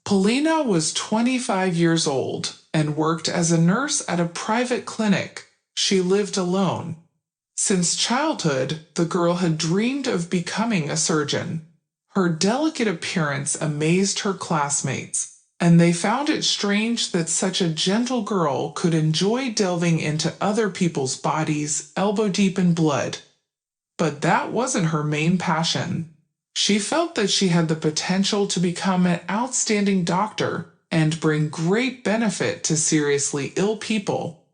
Polina was 25 years old and worked as a nurse at a private clinic. She lived alone. Since childhood, the girl had dreamed of becoming a surgeon. Her delicate appearance amazed her classmates, and they found it strange that such a gentle girl could enjoy delving into other people's bodies, elbow deep in blood. But that wasn't her main passion. She felt that she had the potential to become an outstanding doctor and bring great benefit to seriously ill people.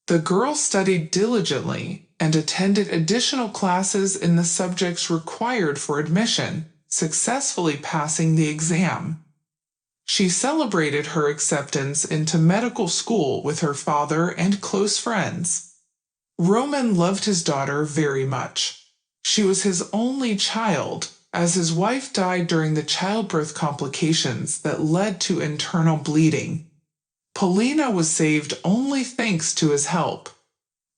The girl studied diligently and attended additional classes in the subjects required for admission, successfully passing the exam. She celebrated her acceptance into medical school with her father and close friends. Roman loved his daughter very much. She was his only child, as his wife died during the childbirth complications that led to internal bleeding. Polina was saved only thanks to his help.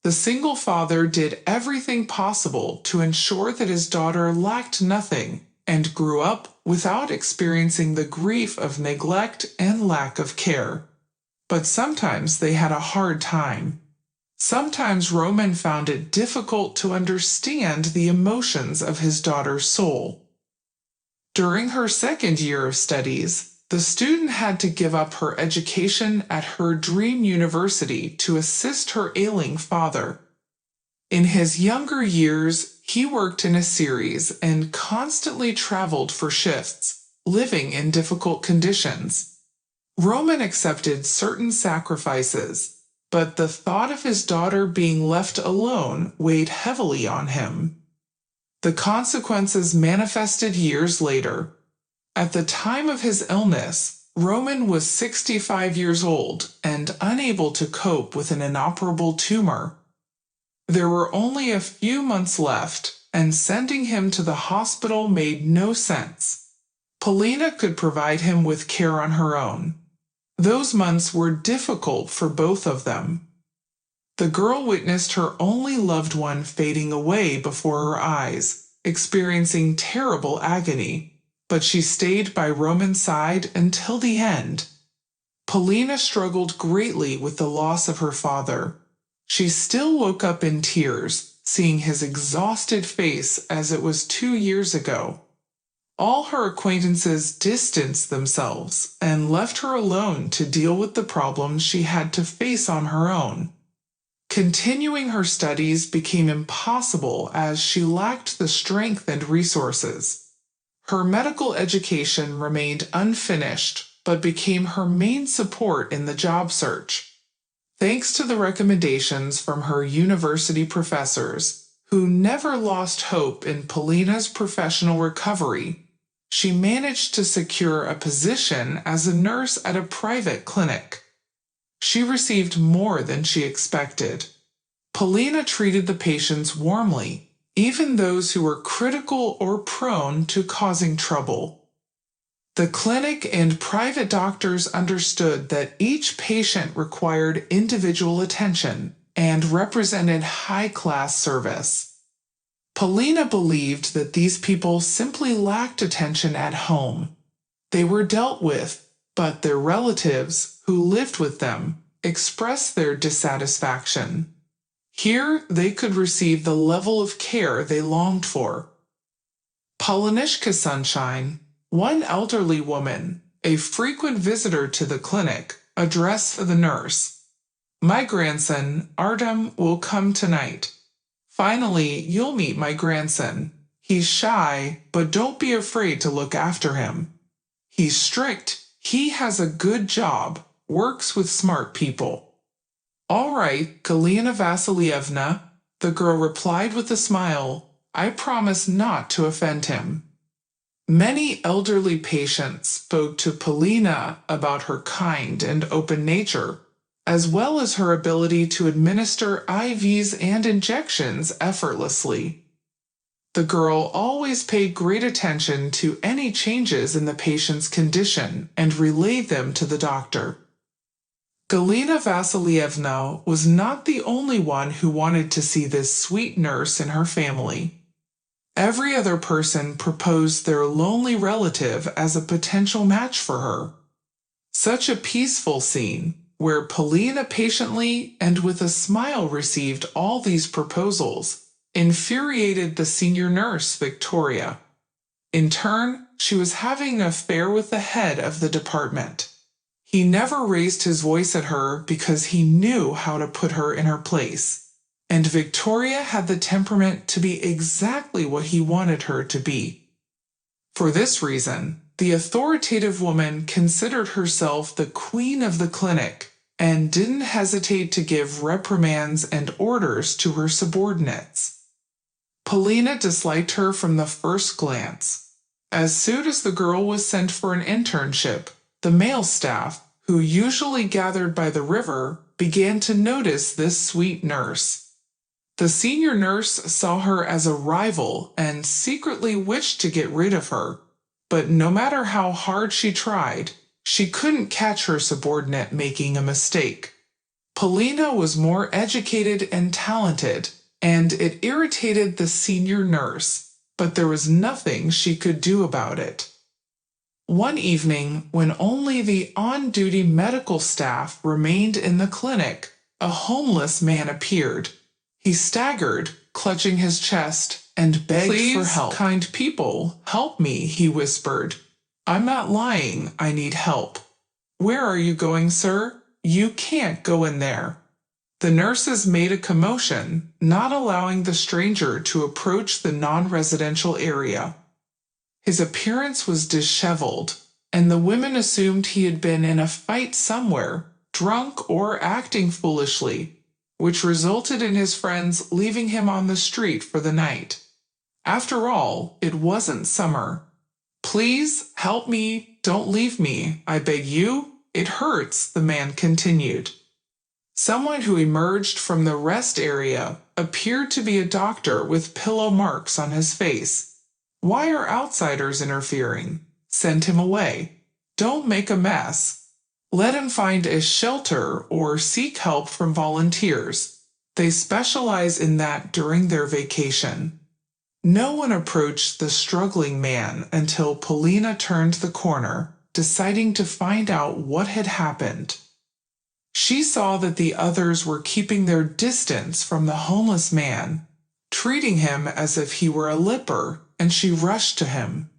The single father did everything possible to ensure that his daughter lacked nothing and grew up without experiencing the grief of neglect and lack of care. But sometimes they had a hard time. Sometimes Roman found it difficult to understand the emotions of his daughter's soul. During her second year of studies, the student had to give up her education at her dream university to assist her ailing father. In his younger years, he worked in a series and constantly traveled for shifts, living in difficult conditions. Roman accepted certain sacrifices, but the thought of his daughter being left alone weighed heavily on him. The consequences manifested years later. At the time of his illness, Roman was 65 years old and unable to cope with an inoperable tumor. There were only a few months left, and sending him to the hospital made no sense. Polina could provide him with care on her own. Those months were difficult for both of them. The girl witnessed her only loved one fading away before her eyes, experiencing terrible agony. But she stayed by Roman's side until the end. Polina struggled greatly with the loss of her father. She still woke up in tears, seeing his exhausted face as it was 2 years ago. All her acquaintances distanced themselves and left her alone to deal with the problems she had to face on her own. Continuing her studies became impossible as she lacked the strength and resources. Her medical education remained unfinished, but became her main support in the job search. Thanks to the recommendations from her university professors, who never lost hope in Polina's professional recovery, she managed to secure a position as a nurse at a private clinic. She received more than she expected. Polina treated the patients warmly, even those who were critical or prone to causing trouble. The clinic and private doctors understood that each patient required individual attention and represented high-class service. Polina believed that these people simply lacked attention at home. They were dealt with, but their relatives, who lived with them, expressed their dissatisfaction. Here they could receive the level of care they longed for. Polonishka Sunshine, one elderly woman, a frequent visitor to the clinic, addressed the nurse. "My grandson, Artem, will come tonight. Finally, you'll meet my grandson. He's shy, but don't be afraid to look after him. He's strict, he has a good job, works with smart people." "All right, Galina Vasilievna," the girl replied with a smile. "I promise not to offend him." Many elderly patients spoke to Polina about her kind and open nature, as well as her ability to administer IVs and injections effortlessly. The girl always paid great attention to any changes in the patient's condition and relayed them to the doctor. Galina Vasilievna was not the only one who wanted to see this sweet nurse in her family. Every other person proposed their lonely relative as a potential match for her. Such a peaceful scene, where Paulina patiently and with a smile received all these proposals, infuriated the senior nurse, Victoria. In turn, she was having an affair with the head of the department. He never raised his voice at her because he knew how to put her in her place. And Victoria had the temperament to be exactly what he wanted her to be. For this reason, the authoritative woman considered herself the queen of the clinic and didn't hesitate to give reprimands and orders to her subordinates. Paulina disliked her from the first glance. As soon as the girl was sent for an internship, the male staff, who usually gathered by the river, began to notice this sweet nurse. The senior nurse saw her as a rival and secretly wished to get rid of her, but no matter how hard she tried, she couldn't catch her subordinate making a mistake. Paulina was more educated and talented, and it irritated the senior nurse, but there was nothing she could do about it. One evening, when only the on-duty medical staff remained in the clinic, a homeless man appeared. He staggered, clutching his chest, and begged for help. "Please, kind people, help me," he whispered. "I'm not lying, I need help." "Where are you going, sir? You can't go in there." The nurses made a commotion, not allowing the stranger to approach the non-residential area. His appearance was disheveled, and the women assumed he had been in a fight somewhere, drunk or acting foolishly, which resulted in his friends leaving him on the street for the night. After all, it wasn't summer. "Please, help me, don't leave me, I beg you, it hurts," the man continued. Someone who emerged from the rest area appeared to be a doctor with pillow marks on his face. "Why are outsiders interfering? Send him away. Don't make a mess. Let him find a shelter or seek help from volunteers. They specialize in that during their vacation." No one approached the struggling man until Paulina turned the corner, deciding to find out what had happened. She saw that the others were keeping their distance from the homeless man, treating him as if he were a leper, and she rushed to him.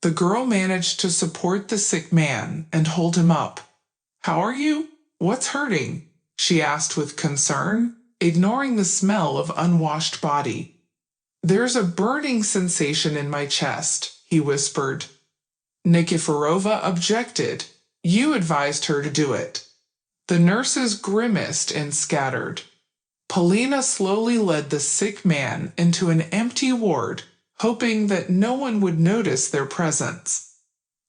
The girl managed to support the sick man and hold him up. "How are you? What's hurting?" she asked with concern, ignoring the smell of unwashed body. "There's a burning sensation in my chest," he whispered. Nikiforova objected. "You advised her to do it." The nurses grimaced and scattered. Paulina slowly led the sick man into an empty ward, hoping that no one would notice their presence.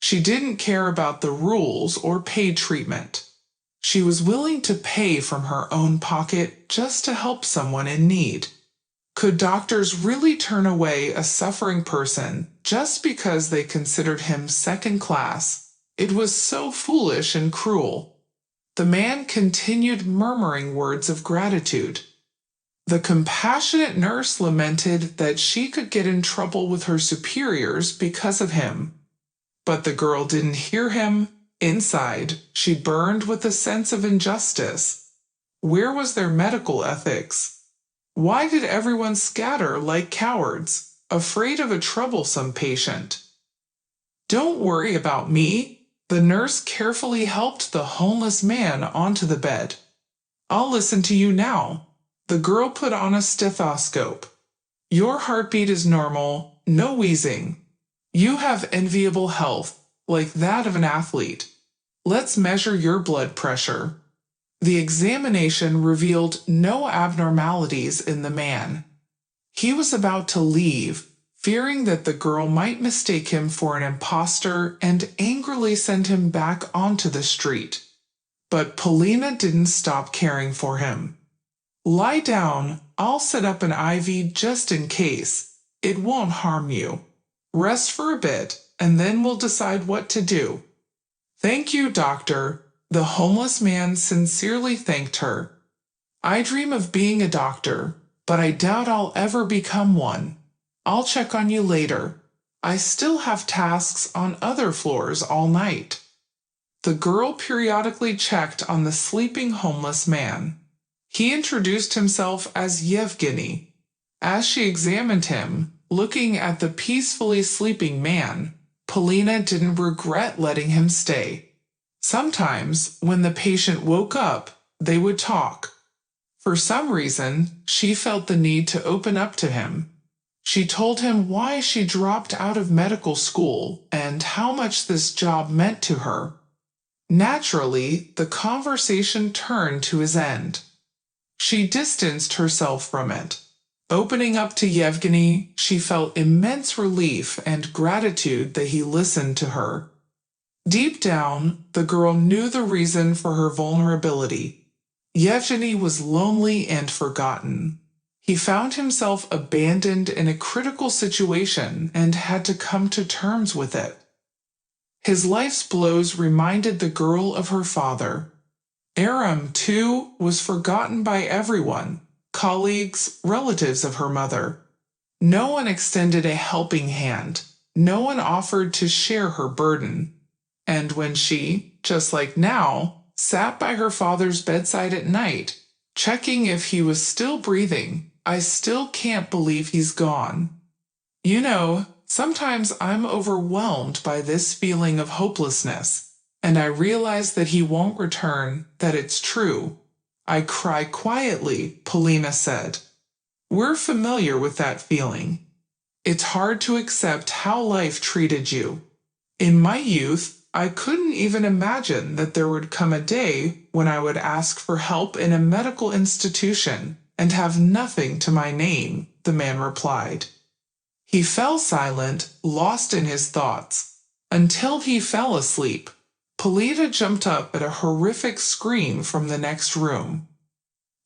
She didn't care about the rules or paid treatment. She was willing to pay from her own pocket just to help someone in need. Could doctors really turn away a suffering person just because they considered him second class? It was so foolish and cruel. The man continued murmuring words of gratitude. The compassionate nurse lamented that she could get in trouble with her superiors because of him. But the girl didn't hear him. Inside, she burned with a sense of injustice. Where was their medical ethics? Why did everyone scatter like cowards, afraid of a troublesome patient? "Don't worry about me." The nurse carefully helped the homeless man onto the bed. "I'll listen to you now." The girl put on a stethoscope. "Your heartbeat is normal, no wheezing. You have enviable health, like that of an athlete. Let's measure your blood pressure." The examination revealed no abnormalities in the man. He was about to leave, fearing that the girl might mistake him for an imposter and angrily send him back onto the street. But Paulina didn't stop caring for him. "Lie down, I'll set up an IV just in case. It won't harm you. Rest for a bit, and then we'll decide what to do." "Thank you, doctor." The homeless man sincerely thanked her. "I dream of being a doctor, but I doubt I'll ever become one." I'll check on you later. I still have tasks on other floors all night. The girl periodically checked on the sleeping homeless man. He introduced himself as Yevgeny. As she examined him, looking at the peacefully sleeping man, Polina didn't regret letting him stay. Sometimes, when the patient woke up, they would talk. For some reason, she felt the need to open up to him. She told him why she dropped out of medical school and how much this job meant to her. Naturally, the conversation turned to his end. She distanced herself from it. Opening up to Yevgeny, she felt immense relief and gratitude that he listened to her. Deep down, the girl knew the reason for her vulnerability. Yevgeny was lonely and forgotten. He found himself abandoned in a critical situation and had to come to terms with it. His life's blows reminded the girl of her father. Aram, too, was forgotten by everyone, colleagues, relatives of her mother. No one extended a helping hand. No one offered to share her burden. And when she, just like now, sat by her father's bedside at night, checking if he was still breathing, I still can't believe he's gone. You know, sometimes I'm overwhelmed by this feeling of hopelessness, and I realize that he won't return, that it's true. I cry quietly, Polina said. We're familiar with that feeling. It's hard to accept how life treated you. In my youth, I couldn't even imagine that there would come a day when I would ask for help in a medical institution and have nothing to my name, the man replied. He fell silent, lost in his thoughts. Until he fell asleep, Polina jumped up at a horrific scream from the next room.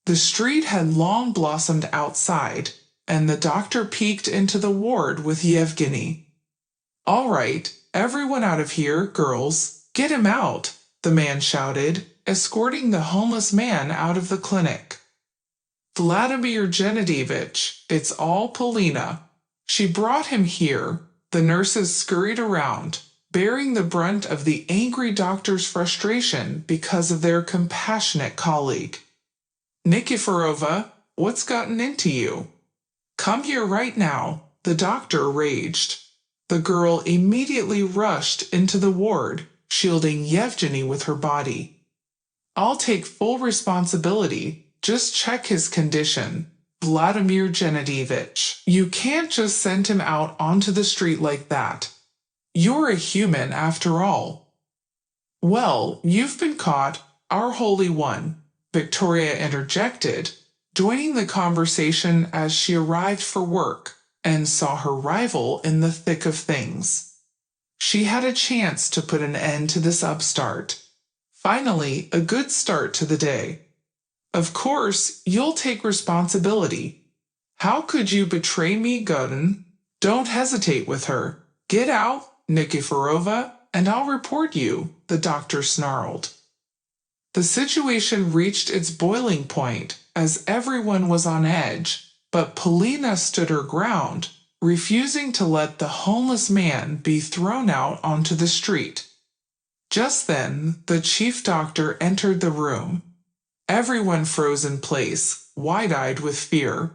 The street had long blossomed outside, and the doctor peeked into the ward with Yevgeny. All right, everyone out of here, girls, get him out, the man shouted, escorting the homeless man out of the clinic. Vladimir Genadevich, it's all Polina. She brought him here. The nurses scurried around, bearing the brunt of the angry doctor's frustration because of their compassionate colleague. Nikiforova, what's gotten into you? Come here right now, the doctor raged. The girl immediately rushed into the ward, shielding Yevgeny with her body. I'll take full responsibility. Just check his condition, Vladimir Genadevich. You can't just send him out onto the street like that. You're a human after all. Well, you've been caught, our Holy One, Victoria interjected, joining the conversation as she arrived for work and saw her rival in the thick of things. She had a chance to put an end to this upstart. Finally, a good start to the day. Of course, you'll take responsibility. How could you betray me, Godin? Don't hesitate with her. Get out, Nikiforova, and I'll report you, the doctor snarled. The situation reached its boiling point as everyone was on edge, but Polina stood her ground, refusing to let the homeless man be thrown out onto the street. Just then, the chief doctor entered the room. Everyone froze in place, wide-eyed with fear.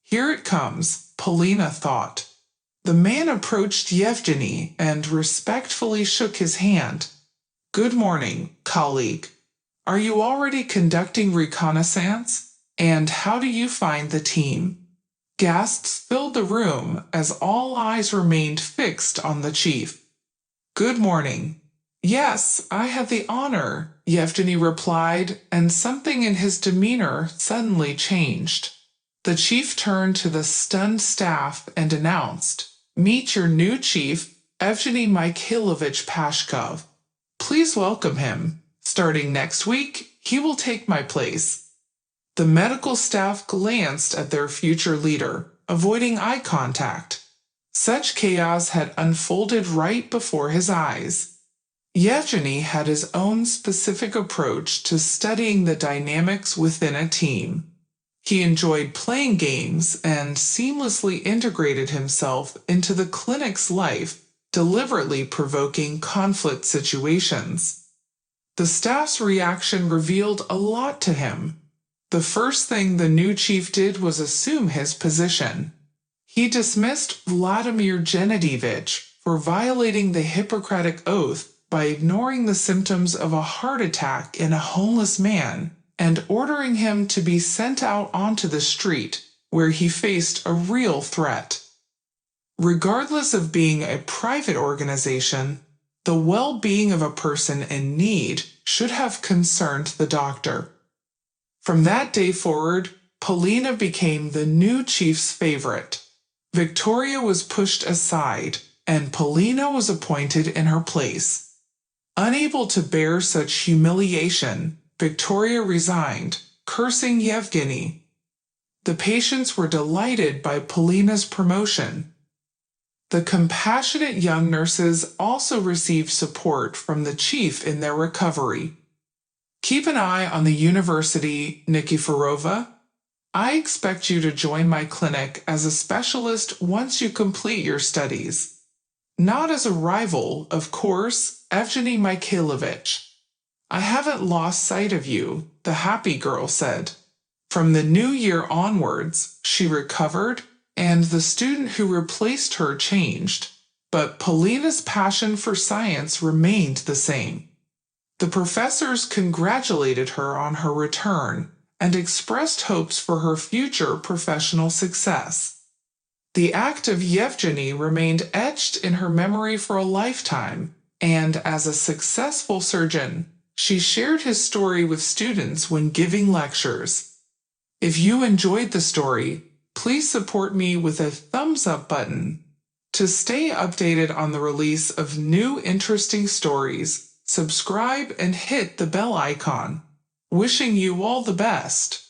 Here it comes, Polina thought. The man approached Yevgeny and respectfully shook his hand. Good morning, colleague. Are you already conducting reconnaissance? And how do you find the team? Gasps filled the room as all eyes remained fixed on the chief. Good morning. Yes, I had the honor, Yevgeny replied, and something in his demeanor suddenly changed. The chief turned to the stunned staff and announced, Meet your new chief, Evgeny Mikhailovich Pashkov. Please welcome him. Starting next week, he will take my place. The medical staff glanced at their future leader, avoiding eye contact. Such chaos had unfolded right before his eyes. Yevgeny had his own specific approach to studying the dynamics within a team. He enjoyed playing games and seamlessly integrated himself into the clinic's life, deliberately provoking conflict situations. The staff's reaction revealed a lot to him. The first thing the new chief did was assume his position. He dismissed Vladimir Genadevich for violating the Hippocratic Oath by ignoring the symptoms of a heart attack in a homeless man and ordering him to be sent out onto the street, where he faced a real threat. Regardless of being a private organization, the well-being of a person in need should have concerned the doctor. From that day forward, Polina became the new chief's favorite. Victoria was pushed aside, and Polina was appointed in her place. Unable to bear such humiliation, Victoria resigned, cursing Yevgeny. The patients were delighted by Polina's promotion. The compassionate young nurses also received support from the chief in their recovery. Keep an eye on the University, Nikiforova. I expect you to join my clinic as a specialist once you complete your studies. Not as a rival, of course, Evgeny Mikhailovich. I haven't lost sight of you, the happy girl said. From the new year onwards, she recovered, and the student who replaced her changed, but Polina's passion for science remained the same. The professors congratulated her on her return and expressed hopes for her future professional success. The act of Yevgeny remained etched in her memory for a lifetime, and as a successful surgeon, she shared his story with students when giving lectures. If you enjoyed the story, please support me with a thumbs up button. To stay updated on the release of new interesting stories, subscribe and hit the bell icon. Wishing you all the best.